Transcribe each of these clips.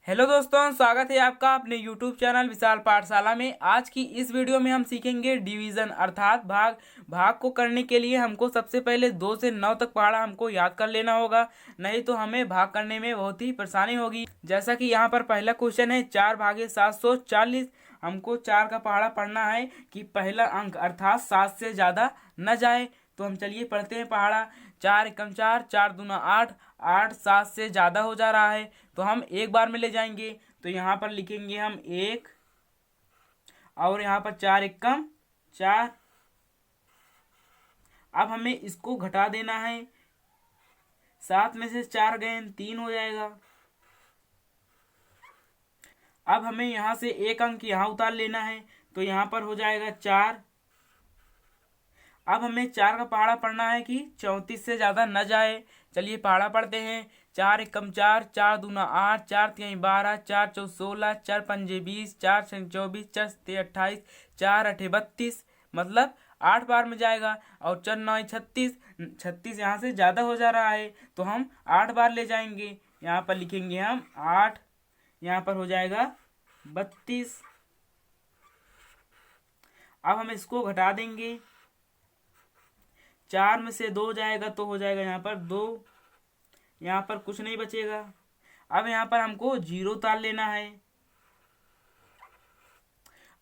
Hello दोस्तों, स्वागत है आपका अपने YouTube चैनल विशाल पाठशाला में। आज की इस वीडियो में हम सीखेंगे डिवीज़न अर्थात भाग। भाग को करने के लिए हमको सबसे पहले 2 से 9 तक पहाड़ा हमको याद कर लेना होगा, नहीं तो हमें भाग करने में बहुत ही परेशानी होगी। जैसा कि यहाँ पर पहला क्वेश्चन है 4 भागे 740। हमको 4 का पहाड़ा पढ़ना है कि पहला अंक अर्थात 7 से ज़्यादा न जाए। तो हम चलिए पढ़ते हैं पहाड़ा। 4 एकम 4, 4 दूना 8, 8 7 से ज़्यादा हो जा रहा है तो हम एक बार में ले जाएंगे। तो यहाँ पर लिखेंगे हम 1 और यहाँ पर 4 एकम 4। अब हमें इसको घटा देना है। 7 में से 4 गए 3 हो जाएगा। अब हमें यहाँ से एक अंक यहाँ उतार लेना है तो यहाँ पर हो जाएगा 4। अब हमें 4 का पहाड़ा पढ़ना है कि 34 से ज़्यादा न जाए। चलिए पहाड़ा पढ़ते हैं। 4 एकम 4, 4 दूना 8, 4 तिहाई 12, 4 चौ 16, 4 पंजे 20, 4 छः 24, 4 सत्ते 28, 4 अठे 32, मतलब 8 बार में जाएगा। और 4 9 36, 36 यहाँ से ज़्यादा हो जा रहा है तो हम 8 बार ले जाएंगे। यहाँ पर लिखेंगे हम 8, यहाँ पर हो जाएगा 32। अब हम इसको घटा देंगे। 4 में से 2 जाएगा तो हो जाएगा यहाँ पर 2, यहाँ पर कुछ नहीं बचेगा। अब यहाँ पर हमको 0 उतार लेना है।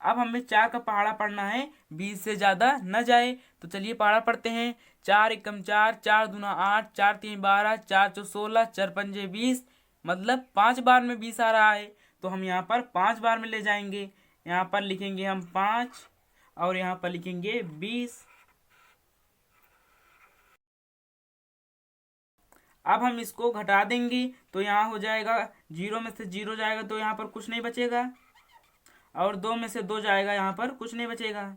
अब हमें 4 का पहाड़ा पढ़ना है 20 से ज़्यादा न जाए। तो चलिए पहाड़ा पढ़ते हैं। 4 एकम 4, 4 दूना 8, 4 तीन 12, 4 चौ 16, 4 पंजे 20, मतलब 5 बार में 20 आ रहा है तो हम यहाँ पर 5 बार में ले जाएंगे। यहाँ पर लिखेंगे हम 5 और यहाँ पर लिखेंगे 20। अब हम इसको घटा देंगे तो यहाँ हो जाएगा 0 में से 0 जाएगा तो यहाँ पर कुछ नहीं बचेगा, और 2 में से 2 जाएगा यहाँ पर कुछ नहीं बचेगा।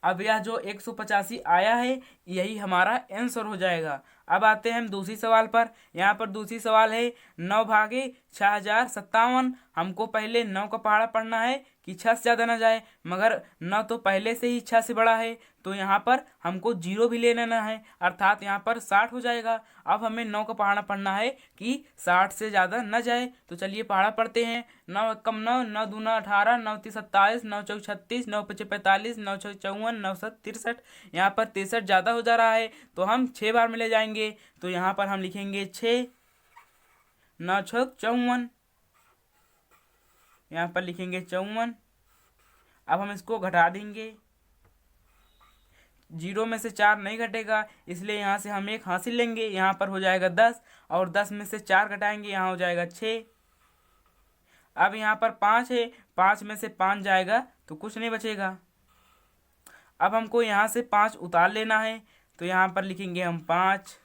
अब यह जो 185 आया है यही हमारा आंसर हो जाएगा। अब आते हैं हम दूसरी सवाल पर। यहाँ पर दूसरी सवाल है 9 भागे 6057। हमको पहले 9 का पहाड़ा पढ़ना है कि 6 से ज़्यादा ना जाए, मगर 9 तो पहले से ही 6 से बड़ा है तो यहाँ पर हमको 0 भी ले लेना है, अर्थात यहाँ पर 60 हो जाएगा। अब हमें 9 का पहाड़ा पढ़ना है कि 60 से ज़्यादा न जाए। तो चलिए पहाड़ा पढ़ते हैं। 9 एकम 9, 9 दूना 18, 9 तीन 27, 9 चौक 36, 9 पचे 45, 9 छः 54, 9 7 63। यहाँ पर 63 ज़्यादा हो जा रहा है तो हम 6 बार में ले जाएंगे। तो यहाँ पर हम लिखेंगे 6, 9 छः 54, यहाँ पर लिखेंगे 54। अब हम इसको घटा देंगे। 0 में से 4 नहीं घटेगा इसलिए यहाँ से हम एक हासिल लेंगे, यहाँ पर हो जाएगा 10, और 10 में से 4 घटाएंगे यहाँ हो जाएगा 6। अब यहाँ पर 5 है, 5 में से 5 जाएगा तो कुछ नहीं बचेगा। अब हमको यहाँ से 5 उतार लेना है तो यहाँ पर लिखेंगे हम 5।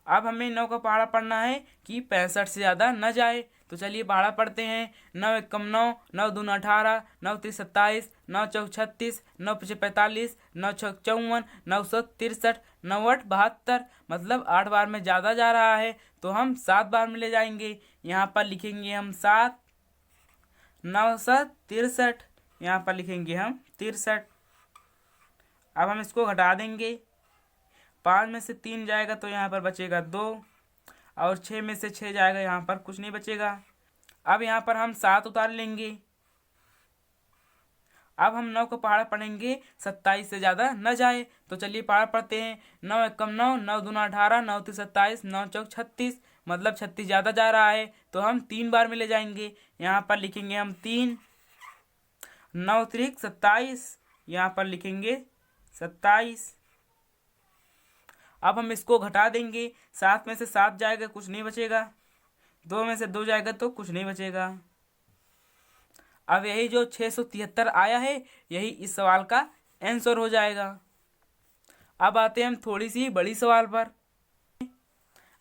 अब हमें 9 का पहाड़ा पढ़ना है कि 65 से ज़्यादा न जाए। तो चलिए पहाड़ा पढ़ते हैं। 9 एकम 9, 9 दूना 18, 9 तीन 27, 9 चौक 36, 9 पचे 45, 9 छः 54, 9 सौ 63, 9 8 72, मतलब 8 बार में ज़्यादा जा रहा है तो हम 7 बार में ले जाएंगे। यहाँ पर लिखेंगे हम 7, 9 7 63, यहाँ पर लिखेंगे हम 63। अब हम इसको घटा देंगे। 5 में से 3 जाएगा तो यहाँ पर बचेगा 2, और 6 में से 6 जाएगा यहाँ पर कुछ नहीं बचेगा। अब यहाँ पर हम 7 उतार लेंगे। अब हम 9 का पहाड़ा पढ़ेंगे 27 से ज़्यादा न जाए। तो चलिए पहाड़ा पढ़ते हैं। 9 एकम 9, 9 दूना 18, 9 तीन 27, 9 चौक 36, मतलब 36 ज़्यादा जा रहा है तो हम 3 बार में ले जाएंगे। यहाँ पर लिखेंगे हम 3, 9 त्रिक 27, यहाँ पर लिखेंगे 27। अब हम इसको घटा देंगे। 7 में से 7 जाएगा कुछ नहीं बचेगा, 2 में से 2 जाएगा तो कुछ नहीं बचेगा। अब यही जो 673 आया है यही इस सवाल का आंसर हो जाएगा। अब आते हैं हम थोड़ी सी बड़ी सवाल पर।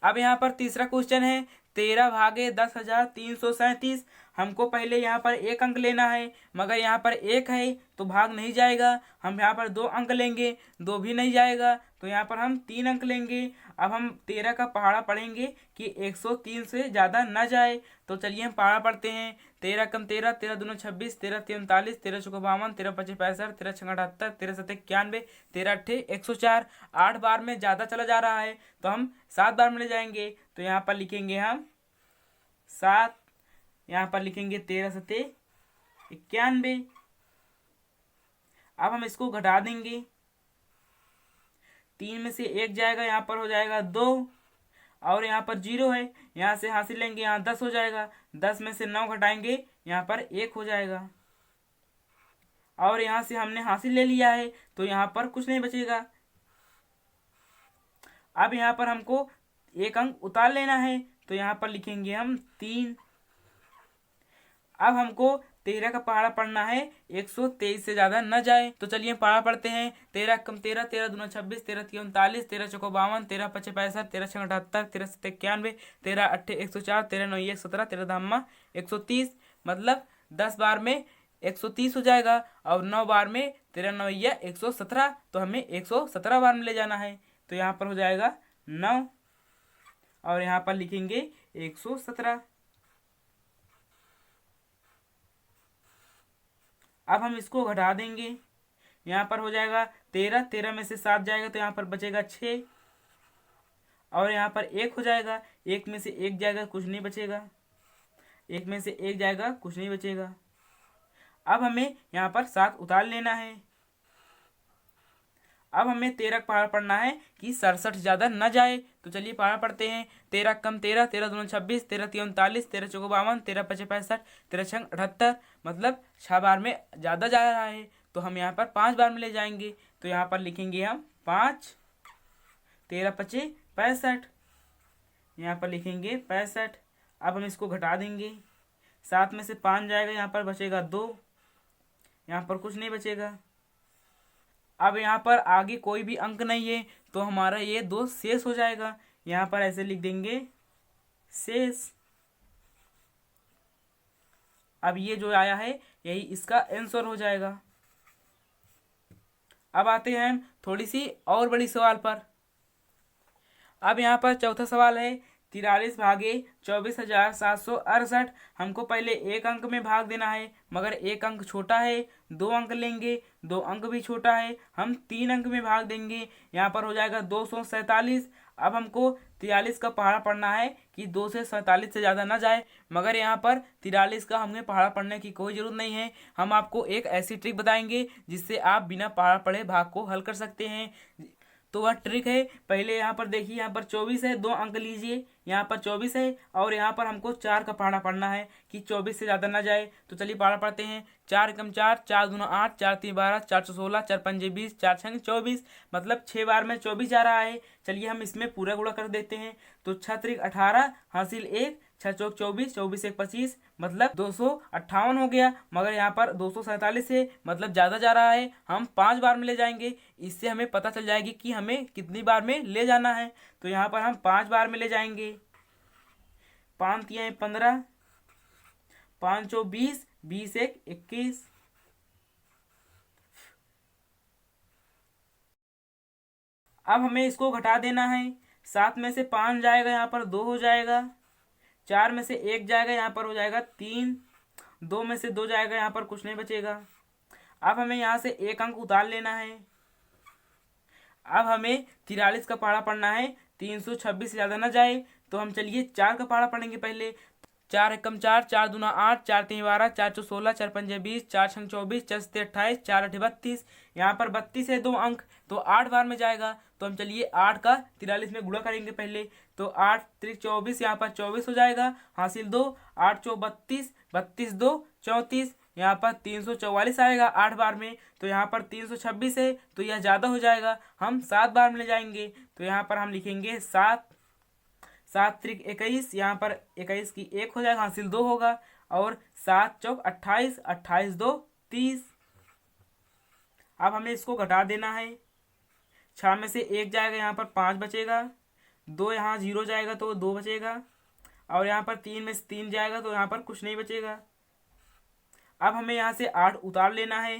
अब यहाँ पर तीसरा क्वेश्चन है 13 भागे 10,337। हमको पहले यहाँ पर एक अंक लेना है, मगर यहाँ पर एक है तो भाग नहीं जाएगा। हम यहाँ पर 2 अंक लेंगे, 2 भी नहीं जाएगा तो यहाँ पर हम 3 अंक लेंगे। अब हम 13 का पहाड़ा पढ़ेंगे कि 103 से ज़्यादा न जाए। तो चलिए हम पहाड़ा पढ़ते हैं। 13 कम 13, 13 दूना 26, 13 तीन 39, 13 चौको 52, 13 पचे 65, 13 छः 78, 13 सत्ते 91, 13 अट्ठे 104। 8 बार में ज़्यादा चला जा रहा है तो हम 7 बार में ले जाएंगे। तो यहाँ पर लिखेंगे हम 7, यहाँ पर लिखेंगे 13 सते 91। अब हम इसको घटा देंगे, 3 में से 1 जाएगा, यहाँ पर हो जाएगा 2, और यहाँ पर 0 है, यहाँ से हासिल लेंगे, यहाँ 10 हो जाएगा, 10 में से 9 घटाएंगे, यहाँ पर 1 हो जाएगा, और यहाँ से हमने हासिल ले लिया है तो यहाँ पर कुछ नहीं बचेगा। अब यहाँ पर हमको एक अंक उतार लेना है तो यहाँ पर लिखेंगे हम 3। अब हमको 13 का पहाड़ा पढ़ना है 123 से ज्यादा न जाए, तो चलिए पहाड़ा पढ़ते हैं। 13 कम 13, 13 दूना 26, 13 तिया 39, 13 चौको 52, 13 पचे 65, 13 छः 78, 13 सत्ते 91, 13 अट्ठे 104, 13 नौ 17, 13 धामा 130, मतलब 10 बार में 130 हो जाएगा, और 9 बार में 13 नौ 117, तो हमें 117 बार में ले जाना है, तो यहाँ पर हो जाएगा 9, और यहाँ पर लिखेंगे 117। अब हम इसको घटा देंगे, यहाँ पर हो जाएगा 13, 13 में से 7 जाएगा तो यहाँ पर बचेगा 6, और यहाँ पर 1 हो जाएगा, 1 में से 1 जाएगा कुछ नहीं बचेगा, 1 में से 1 जाएगा कुछ नहीं बचेगा। अब हमें यहाँ पर 7 उतार लेना है। अब हमें 13 का पहाड़ा पढ़ना है कि 67 ज़्यादा न जाए, तो चलिए पहाड़ा पढ़ते हैं। 13 कम 13, 13 दूना 26, 13 तिया 39, 13 चौको 52, 13 पचे 65, 13 छंग 78, मतलब 6 बार में ज़्यादा जा रहा है, तो हम यहाँ पर 5 बार में ले जाएंगे, तो यहाँ पर लिखेंगे हम 5, 13 पचे 65, यहाँ पर लिखेंगे 65। अब हम इसको घटा देंगे, 7 में से 5 जाएगा, यहाँ पर बचेगा 2, यहाँ पर कुछ नहीं बचेगा। अब यहाँ पर आगे कोई भी अंक नहीं है तो हमारा ये 2 शेष हो जाएगा, यहाँ पर ऐसे लिख देंगे शेष। अब ये जो आया है यही इसका आंसर हो जाएगा। अब आते हैं हम थोड़ी सी और बड़ी सवाल पर। अब यहाँ पर चौथा सवाल है 43 भागे 24,768। हमको पहले एक अंक में भाग देना है, मगर एक अंक छोटा है, 2 अंक लेंगे, 2 अंक भी छोटा है, हम 3 अंक में भाग देंगे, यहाँ पर हो जाएगा 247। अब हमको 43 का पहाड़ा पढ़ना है कि 2 से 47 से ज़्यादा ना जाए, मगर यहाँ पर 43 का हमें पहाड़ा पढ़ने की कोई ज़रूरत नहीं है। हम आपको एक ऐसी ट्रिक बताएंगे जिससे आप बिना पहाड़ा पढ़े भाग को हल कर सकते हैं। तो वह ट्रिक है, पहले यहाँ पर देखिए, यहाँ पर 24 है, 2 अंक लीजिए, यहाँ पर 24 है, और यहाँ पर हमको 4 का पहाड़ा पढ़ना है कि 24 से ज़्यादा ना जाए, तो चलिए पहाड़ा पढ़ते हैं। 4 कम 4, 4 दूना 8, 4 तीन 12, 4 चौ 16, 4 पंजे 20, 4 छंग 24, मतलब 6 बार में 24 जा रहा है। चलिए हम इसमें पूरा गुणा कर देते हैं, तो 6 त्रिक 18 हासिल 1, 6 चौक 24, 24 एक 25, मतलब 258 हो गया, मगर यहाँ पर 247 है, मतलब ज़्यादा जा रहा है, हम 5 बार में ले जाएंगे। इससे हमें पता चल जाएगी कि हमें कितनी बार में ले जाना है, तो यहाँ पर हम 5 बार में ले जाएंगे। 5 तिया 15, 5 चौ 20, 20 एक 21। अब हमें इसको घटा देना है, 7 में से 5 जाएगा, यहाँ पर 2 हो जाएगा, 4 में से 1 जाएगा, यहाँ पर हो जाएगा 3, 2 में से 2 जाएगा, यहाँ पर कुछ नहीं बचेगा। अब हमें यहाँ से एक अंक उतार लेना है। अब हमें 43 का पहाड़ा पढ़ना है, 326 से ज़्यादा ना जाए, तो हम चलिए 4 का पहाड़ा पढ़ेंगे पहले। 4 एकम 4, 4 दूना 8, 4 तीन 12, 4 चौ 16, 4 पंजे 20, 4 छंग 24, 4 सत्ते 28, 4 अठे 32, यहाँ पर 32 है, 2 अंक, तो 8 बार में जाएगा, तो हम चलिए 8 का 43 में गुणा करेंगे पहले, तो 8 त्रिक 24, यहाँ पर 24 हो जाएगा, हासिल 2, 8 चौ 32, 32 2 34, यहाँ पर 344 आएगा 8 बार में, तो यहाँ पर 326 है, तो यह ज़्यादा हो जाएगा, हम 7 बार में ले जाएंगे, तो यहाँ पर हम लिखेंगे 7, 7 त्रिक 21, यहाँ पर 21 की 1 हो जाएगा, हासिल 2 होगा, और 7 चौक 28, 28 2 30। अब हमें इसको घटा देना है, 6 में से 1 जाएगा, यहाँ पर 5 बचेगा, 2 यहाँ 0 जाएगा तो 2 बचेगा, और यहाँ पर 3 में से 3 जाएगा तो यहाँ पर कुछ नहीं बचेगा। अब हमें यहाँ से 8 उतार लेना है।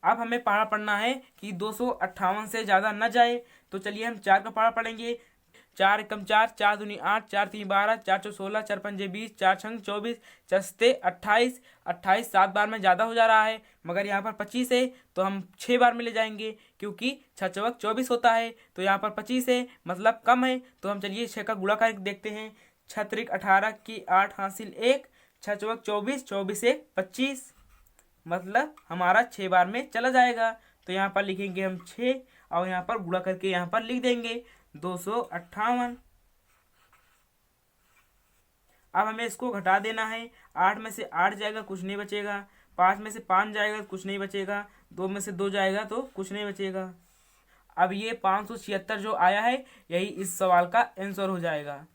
अब हमें पहाड़ा पढ़ना है कि 258 से ज़्यादा न जाए, तो चलिए हम 4 का पहाड़ा पढ़ेंगे। 4 एकम 4, 4 दूनी 8, 4 तीन 12, 4 चौ 16, 4 पंजे 20, 4 छंग 24, 4 सत्ते 28, 28 7 बार में ज़्यादा हो जा रहा है, मगर यहाँ पर 25 है, तो हम 6 बार में ले जाएंगे, क्योंकि 6 चौक 24 होता है, तो यहाँ पर 25 है, मतलब कम है, तो हम चलिए 6 का गुणा करके देखते हैं। छत्रिक 18 की 8 हासिल 1, 6 चौक 24, 24 एक 25, मतलब हमारा 6 बार में चला जाएगा। तो यहाँ पर लिखेंगे हम 6 और यहाँ पर गुणा करके यहाँ पर लिख देंगे 258। अब हमें इसको घटा देना है। 8 में से 8 जाएगा, कुछ नहीं बचेगा। 5 में से 5 जाएगा, कुछ नहीं बचेगा। 2 में से 2 जाएगा तो कुछ नहीं बचेगा। अब ये 576 जो आया है, यही इस सवाल का आंसर हो जाएगा।